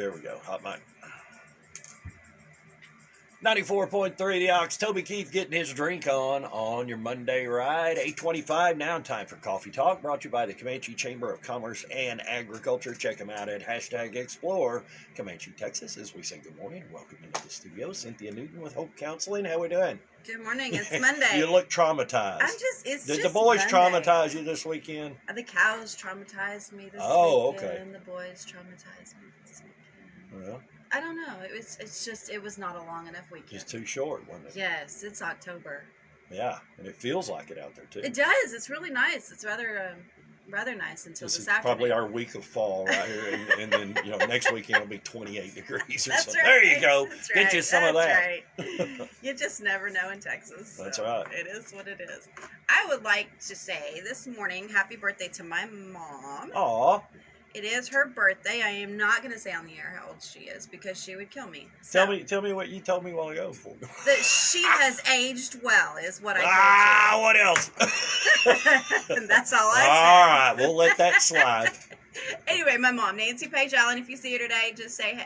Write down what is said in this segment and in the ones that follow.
There we go. Hot mic. 94.3 The Ox. Toby Keith getting his drink on your Monday ride. 8:25 now. Time for Coffee Talk. Brought to you by the Comanche Chamber of Commerce and Agriculture. Check them out at #Explore Comanche, Texas. As we say good morning and welcome into the studio. Cynthia Newton with Hope Counseling. How we doing? Good morning. It's Monday. You look traumatized. Did the boys Monday. traumatize you this weekend? The cows traumatized me this weekend. Okay. And the boys traumatized me this weekend. Well, I don't know. It was not a long enough weekend. just too short, wasn't it? Yes, it's October. Yeah, and it feels like it out there too. It does. It's really nice. It's rather nice until This this is afternoon. probably our week of fall right here, and then next weekend it'll be 28 degrees or That's something. right. There you go. That's Get right. you some of that. Right. You just never know in Texas. That's so right. It is what it is. I would like to say this morning, happy birthday to my mom. Aw. It is her birthday. I am not going to say on the air how old she is because she would kill me. So, Tell me what you told me a while ago. that she has aged well is what I told What else? you. And that's all I said. All right, we'll let that slide. Anyway, my mom, Nancy Paige Allen, if you see her today, just say,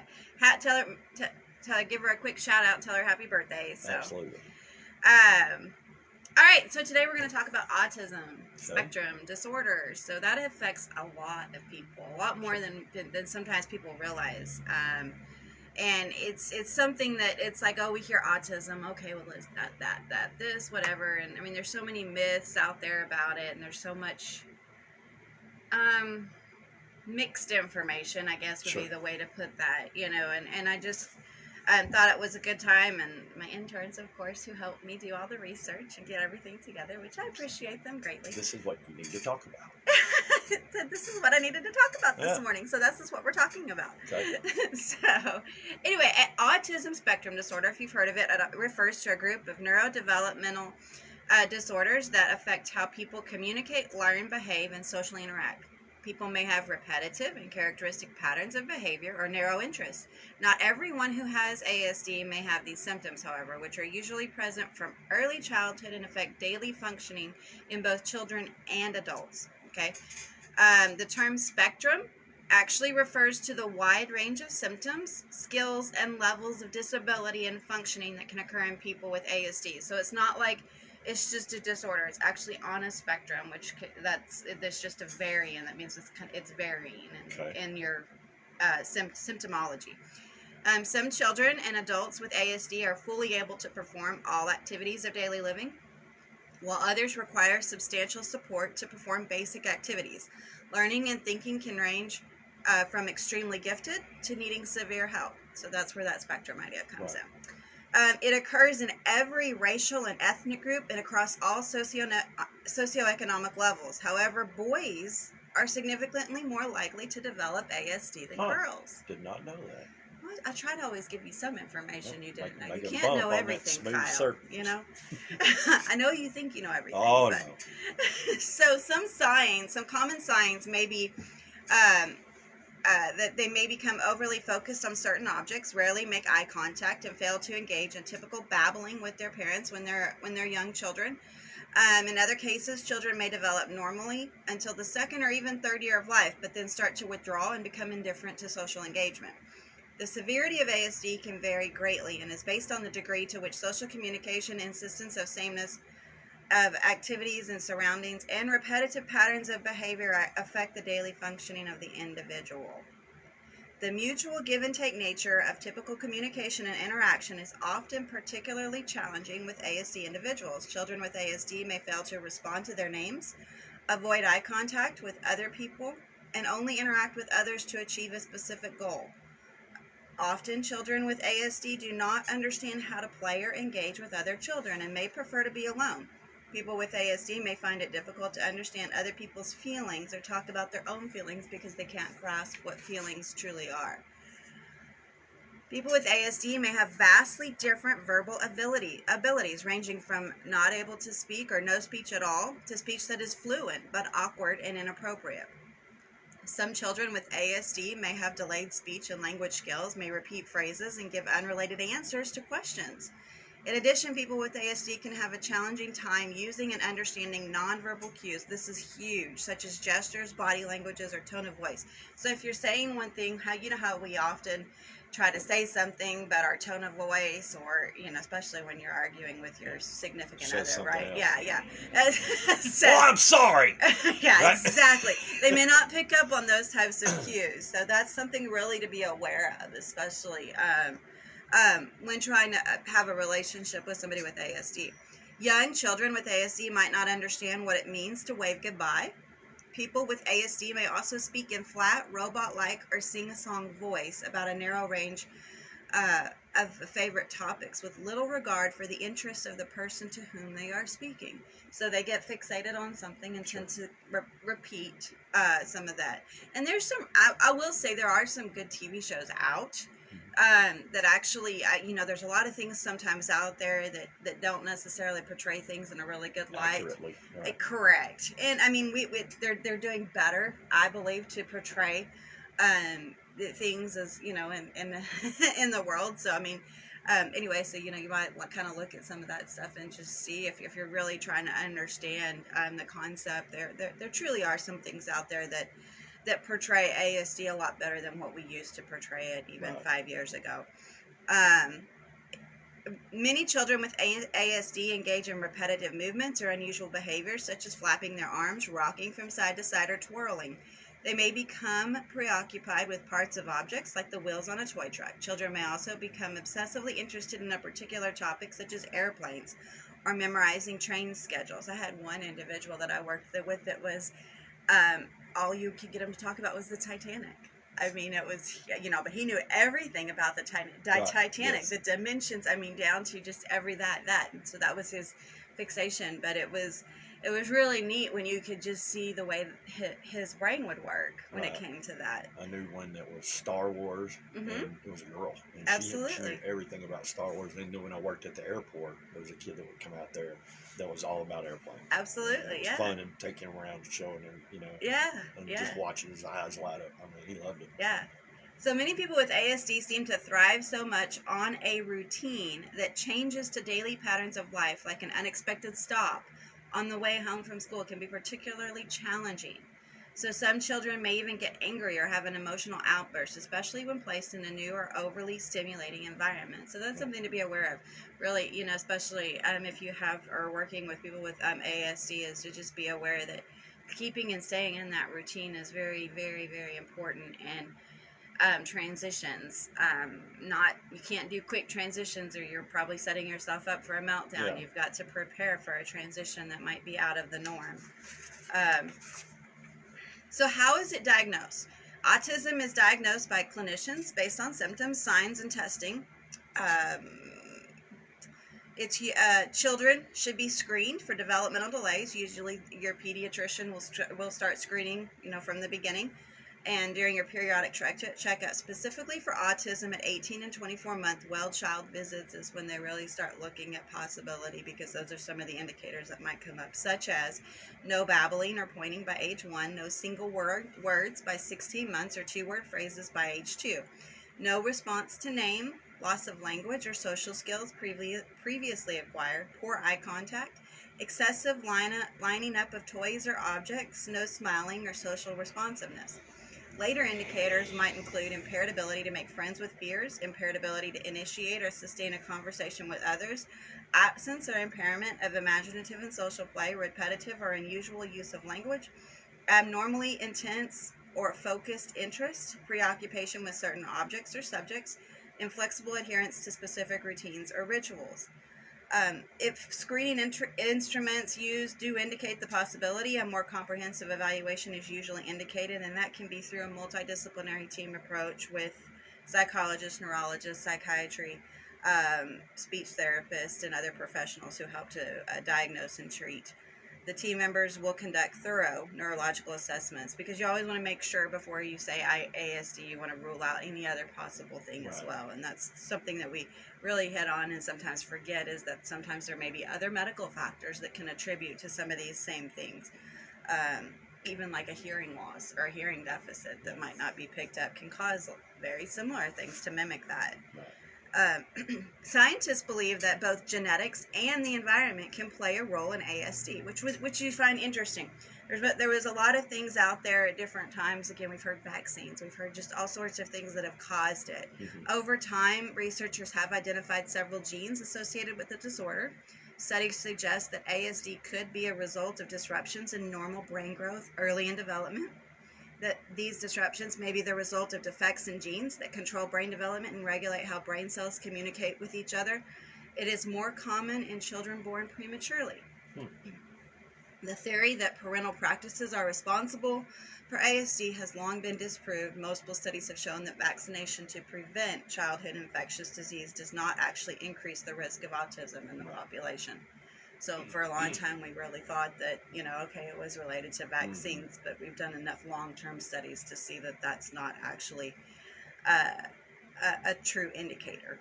tell her, give her a quick shout out and tell her happy birthday. So. Absolutely. All right, so today we're going to talk about autism spectrum disorders. So that affects a lot of people, a lot more than sometimes people realize. And it's something that it's like, oh, we hear autism. Okay, well, it's this, whatever. And I mean, there's so many myths out there about it, and there's so much mixed information, I guess would be the way to put that, and I just thought it was a good time, and my interns, of course, who helped me do all the research and get everything together, which I appreciate them greatly. This is what you need to talk about. This is what I needed to talk about this morning, so this is what we're talking about. Okay. So, anyway, autism spectrum disorder, if you've heard of it, refers to a group of neurodevelopmental disorders that affect how people communicate, learn, behave, and socially interact. People may have repetitive and characteristic patterns of behavior or narrow interests. Not everyone who has ASD may have these symptoms, however, which are usually present from early childhood and affect daily functioning in both children and adults. Okay, the term spectrum actually refers to the wide range of symptoms, skills, and levels of disability and functioning that can occur in people with ASD. So it's not like it's just a disorder. It's actually on a spectrum, that's just a variant. That means it's varying in your symptomology. Some children and adults with ASD are fully able to perform all activities of daily living, while others require substantial support to perform basic activities. Learning and thinking can range from extremely gifted to needing severe help. So that's where that spectrum idea comes in. It occurs in every racial and ethnic group and across all socioeconomic levels. However, boys are significantly more likely to develop ASD than girls. Did not know that. Well, I try to always give you some information you didn't know. You a can't know bump on everything, that Kyle. surface. I know you think you know everything. Oh, but... no. So some common signs may be that they may become overly focused on certain objects, rarely make eye contact, and fail to engage in typical babbling with their parents when they're young children. In other cases, children may develop normally until the second or even third year of life, but then start to withdraw and become indifferent to social engagement. The severity of ASD can vary greatly and is based on the degree to which social communication, insistence of sameness of activities and surroundings, and repetitive patterns of behavior affect the daily functioning of the individual. The mutual give and take nature of typical communication and interaction is often particularly challenging with ASD individuals. Children with ASD may fail to respond to their names, avoid eye contact with other people, and only interact with others to achieve a specific goal. Often, children with ASD do not understand how to play or engage with other children and may prefer to be alone. People with ASD may find it difficult to understand other people's feelings or talk about their own feelings because they can't grasp what feelings truly are. People with ASD may have vastly different verbal abilities, ranging from not able to speak or no speech at all to speech that is fluent but awkward and inappropriate. Some children with ASD may have delayed speech and language skills, may repeat phrases and give unrelated answers to questions. In addition, people with ASD can have a challenging time using and understanding nonverbal cues. This is huge, such as gestures, body languages, or tone of voice. So if you're saying one thing, how we often try to say something, but our tone of voice, or especially when you're arguing with your significant other, right? Else. Yeah. I'm sorry. Yeah, right? Exactly. They may not pick up on those types of cues, so that's something really to be aware of, especially when trying to have a relationship with somebody with ASD. Young children with ASD might not understand what it means to wave goodbye. People with ASD may also speak in flat, robot-like, or sing-a-song voice about a narrow range of favorite topics with little regard for the interests of the person to whom they are speaking. So they get fixated on something and tend to repeat some of that. And there's some, I will say there are some good TV shows out that actually, there's a lot of things sometimes out there that don't necessarily portray things in a really good light. Accurately, right. Correct. And I mean, they're doing better, I believe, to portray things as in in the world. So I mean, anyway, so you might kind of look at some of that stuff and just see if you're really trying to understand the concept. There truly are some things out there that portray ASD a lot better than what we used to portray it even 5 years ago. Many children with ASD engage in repetitive movements or unusual behaviors, such as flapping their arms, rocking from side to side, or twirling. They may become preoccupied with parts of objects like the wheels on a toy truck. Children may also become obsessively interested in a particular topic, such as airplanes, or memorizing train schedules. I had one individual that I worked with that was all you could get him to talk about was the Titanic. I mean, it was, but he knew everything about the Titanic, yes. The dimensions, down to just that. And so that was his fixation. But it was really neat when you could just see the way his brain would work when it came to that. I knew one that was Star Wars, and it was a girl. And Absolutely. She knew everything about Star Wars. And then when I worked at the airport, there was a kid that would come out there that was all about airplanes. Absolutely, It was fun and taking him around and showing him, and just watching his eyes light up. He loved it. Yeah. So many people with ASD seem to thrive so much on a routine that changes to daily patterns of life, like an unexpected stop on the way home from school, can be particularly challenging. So some children may even get angry or have an emotional outburst, especially when placed in a new or overly stimulating environment. So that's something to be aware of. Really, especially if you are working with people with ASD, is to just be aware that keeping and staying in that routine is very, very, very important. And transitions, you can't do quick transitions, or you're probably setting yourself up for a meltdown. Yeah. You've got to prepare for a transition that might be out of the norm. So how is it diagnosed? Autism is diagnosed by clinicians based on symptoms, signs, and testing. Children should be screened for developmental delays. Usually your pediatrician will start screening, from the beginning. And during your periodic checkup, specifically for autism at 18 and 24-month well-child visits is when they really start looking at possibility, because those are some of the indicators that might come up, such as no babbling or pointing by age 1, no single words by 16 months or 2-word phrases by age 2, no response to name, loss of language or social skills previously acquired, poor eye contact, excessive lining up of toys or objects, no smiling or social responsiveness. Later indicators might include impaired ability to make friends with peers, impaired ability to initiate or sustain a conversation with others, absence or impairment of imaginative and social play, repetitive or unusual use of language, abnormally intense or focused interest, preoccupation with certain objects or subjects, inflexible adherence to specific routines or rituals. If screening instruments used do indicate the possibility, a more comprehensive evaluation is usually indicated, and that can be through a multidisciplinary team approach with psychologists, neurologists, psychiatry, speech therapists, and other professionals who help to diagnose and treat. The team members will conduct thorough neurological assessments, because you always want to make sure before you say ASD, you want to rule out any other possible thing as well. And that's something that we really hit on and sometimes forget, is that sometimes there may be other medical factors that can attribute to some of these same things. Even like a hearing loss or a hearing deficit that might not be picked up can cause very similar things to mimic that. Scientists believe that both genetics and the environment can play a role in ASD, which you find interesting. There was a lot of things out there at different times. Again, we've heard vaccines, we've heard just all sorts of things that have caused it. Over time, researchers have identified several genes associated with the disorder. Studies suggest that ASD could be a result of disruptions in normal brain growth early in development. That these disruptions may be the result of defects in genes that control brain development and regulate how brain cells communicate with each other. It is more common in children born prematurely. The theory that parental practices are responsible for ASD has long been disproved. Multiple studies have shown that vaccination to prevent childhood infectious disease does not actually increase the risk of autism in the population. So for a long time, we really thought that, okay, it was related to vaccines, but we've done enough long-term studies to see that that's not actually a true indicator.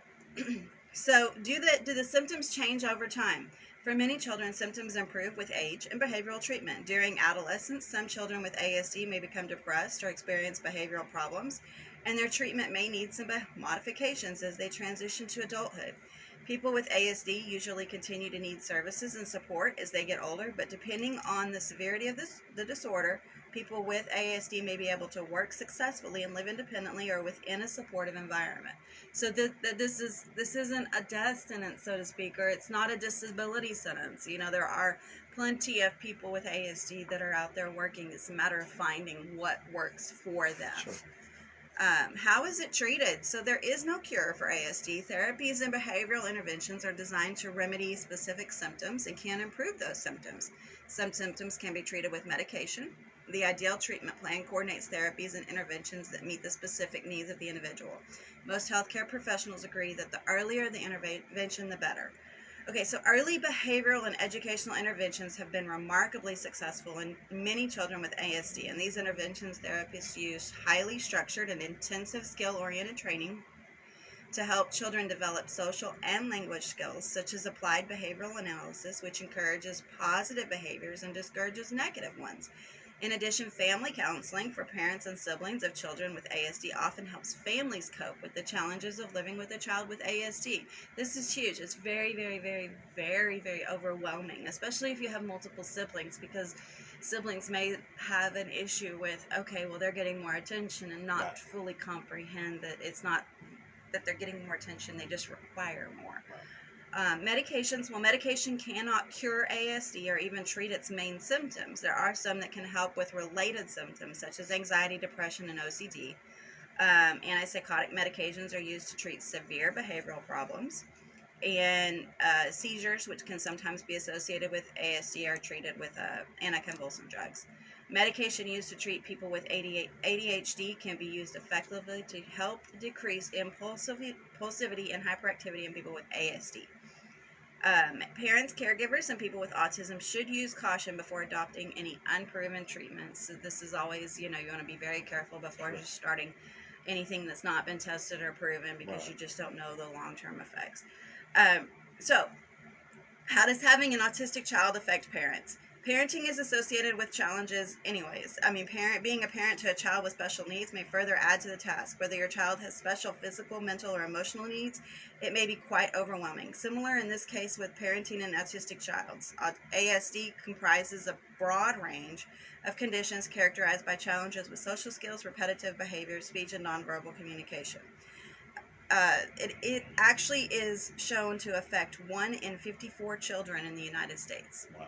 So do the symptoms change over time? For many children, symptoms improve with age and behavioral treatment. During adolescence, some children with ASD may become depressed or experience behavioral problems, and their treatment may need some modifications as they transition to adulthood. People with ASD usually continue to need services and support as they get older, but depending on the severity of the disorder, people with ASD may be able to work successfully and live independently or within a supportive environment. So this isn't a death sentence, so to speak, or it's not a disability sentence. There are plenty of people with ASD that are out there working. It's a matter of finding what works for them. Sure. How is it treated? So there is no cure for ASD. Therapies and behavioral interventions are designed to remedy specific symptoms and can improve those symptoms. Some symptoms can be treated with medication. The ideal treatment plan coordinates therapies and interventions that meet the specific needs of the individual. Most healthcare professionals agree that the earlier the intervention, the better. Okay, so early behavioral and educational interventions have been remarkably successful in many children with ASD. In these interventions, therapists use highly structured and intensive skill-oriented training to help children develop social and language skills, such as applied behavioral analysis, which encourages positive behaviors and discourages negative ones. In addition, family counseling for parents and siblings of children with ASD often helps families cope with the challenges of living with a child with ASD. This is huge. It's very, very, very, very, very overwhelming, especially if you have multiple siblings, because siblings may have an issue with, okay, well, they're getting more attention and not fully comprehend that it's not that they're getting more attention, they just require more. Medications, well, medication cannot cure ASD or even treat its main symptoms. There are some that can help with related symptoms, such as anxiety, depression, and OCD. Antipsychotic medications are used to treat severe behavioral problems. And seizures, which can sometimes be associated with ASD, are treated with anticonvulsant drugs. Medication used to treat people with ADHD can be used effectively to help decrease impulsivity and hyperactivity in people with ASD. Parents, caregivers, and people with autism should use caution before adopting any unproven treatments. So this is always, you want to be very careful before just starting anything that's not been tested or proven, because you just don't know the long-term effects. So, how does having an autistic child affect parents? Parenting is associated with challenges anyways. Being a parent to a child with special needs may further add to the task. Whether your child has special physical, mental, or emotional needs, it may be quite overwhelming. Similar in this case with parenting an autistic child. ASD comprises a broad range of conditions characterized by challenges with social skills, repetitive behavior, speech, and nonverbal communication. It actually is shown to affect 1 in 54 children in the United States. Wow.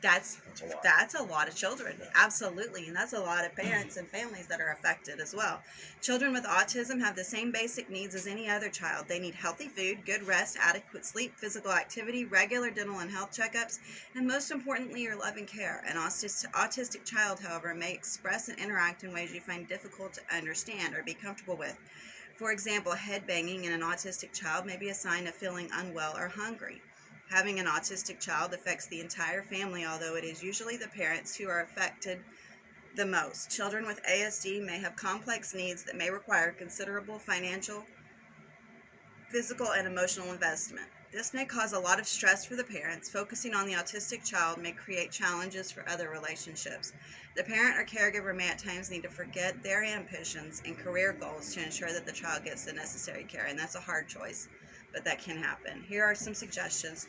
That's a lot of children, absolutely, and that's a lot of parents and families that are affected as well. Children with autism have the same basic needs as any other child. They need healthy food, good rest, adequate sleep, physical activity, regular dental and health checkups, and most importantly, your love and care. An autistic child, however, may express and interact in ways you find difficult to understand or be comfortable with. For example, head banging in an autistic child may be a sign of feeling unwell or hungry. Having an autistic child affects the entire family, although it is usually the parents who are affected the most. Children with ASD may have complex needs that may require considerable financial, physical, and emotional investment. This may cause a lot of stress for the parents. Focusing on the autistic child may create challenges for other relationships. The parent or caregiver may at times need to forget their ambitions and career goals to ensure that the child gets the necessary care, and that's a hard choice, but that can happen. Here are some suggestions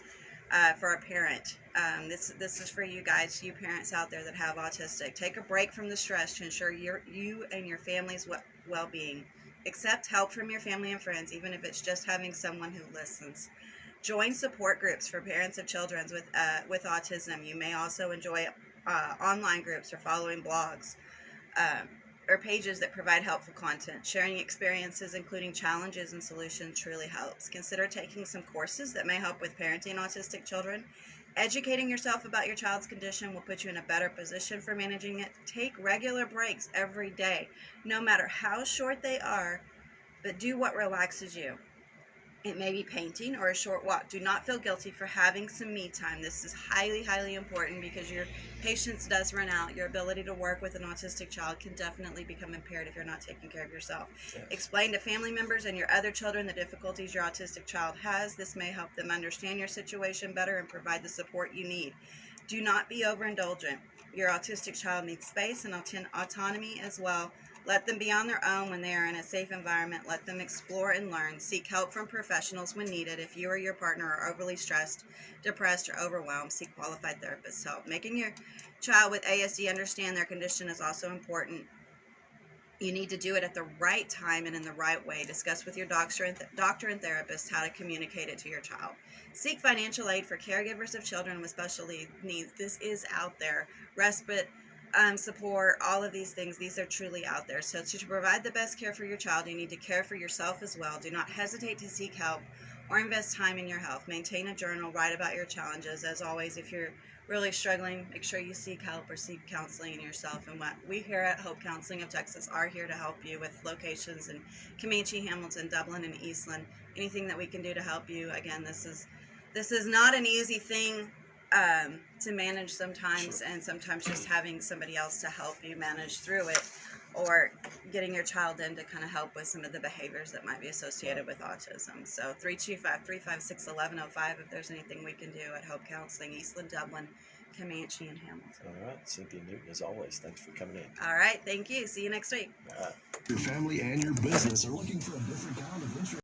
for a parent. This is for you guys, you parents out there that have autistic. Take a break from the stress to ensure you and your family's well-being. Accept help from your family and friends, even if it's just having someone who listens. Join support groups for parents of children with autism. You may also enjoy online groups or following blogs or pages that provide helpful content. Sharing experiences, including challenges and solutions, truly helps. Consider taking some courses that may help with parenting autistic children. Educating yourself about your child's condition will put you in a better position for managing it. Take regular breaks every day, no matter how short they are, but do what relaxes you. It may be painting or a short walk. Do not feel guilty for having some me time. This is highly, highly important because your patience does run out. Your ability to work with an autistic child can definitely become impaired if you're not taking care of yourself. Yes. Explain to family members and your other children the difficulties your autistic child has. This may help them understand your situation better and provide the support you need. Do not be overindulgent. Your autistic child needs space and autonomy as well. Let them be on their own when they are in a safe environment. Let them explore and learn. Seek help from professionals when needed. If you or your partner are overly stressed, depressed, or overwhelmed, seek qualified therapist help. Making your child with ASD understand their condition is also important. You need to do it at the right time and in the right way. Discuss with your doctor and therapist how to communicate it to your child. Seek financial aid for caregivers of children with special needs. This is out there. Respite support, all of these things, these are truly out there. So to provide the best care for your child, you need to care for yourself as well. Do not hesitate to seek help or invest time in your health. Maintain a journal, write about your challenges. As always, if you're really struggling, make sure you seek help or seek counseling in yourself. And what we here at Hope Counseling of Texas are here to help you with locations in Comanche, Hamilton, Dublin, and Eastland. Anything that we can do to help you. Again, this is not an easy thing to manage sometimes, and sometimes just having somebody else to help you manage through it, or getting your child in to kind of help with some of the behaviors that might be associated with autism. So 325-356-1105 if there's anything we can do at Hope Counseling, Eastland, Dublin, Comanche, and Hamilton. All right, Cynthia Newton, as always, thanks for coming in. All right, thank you. See you next week. Your family and your business are looking for a different kind of insurance.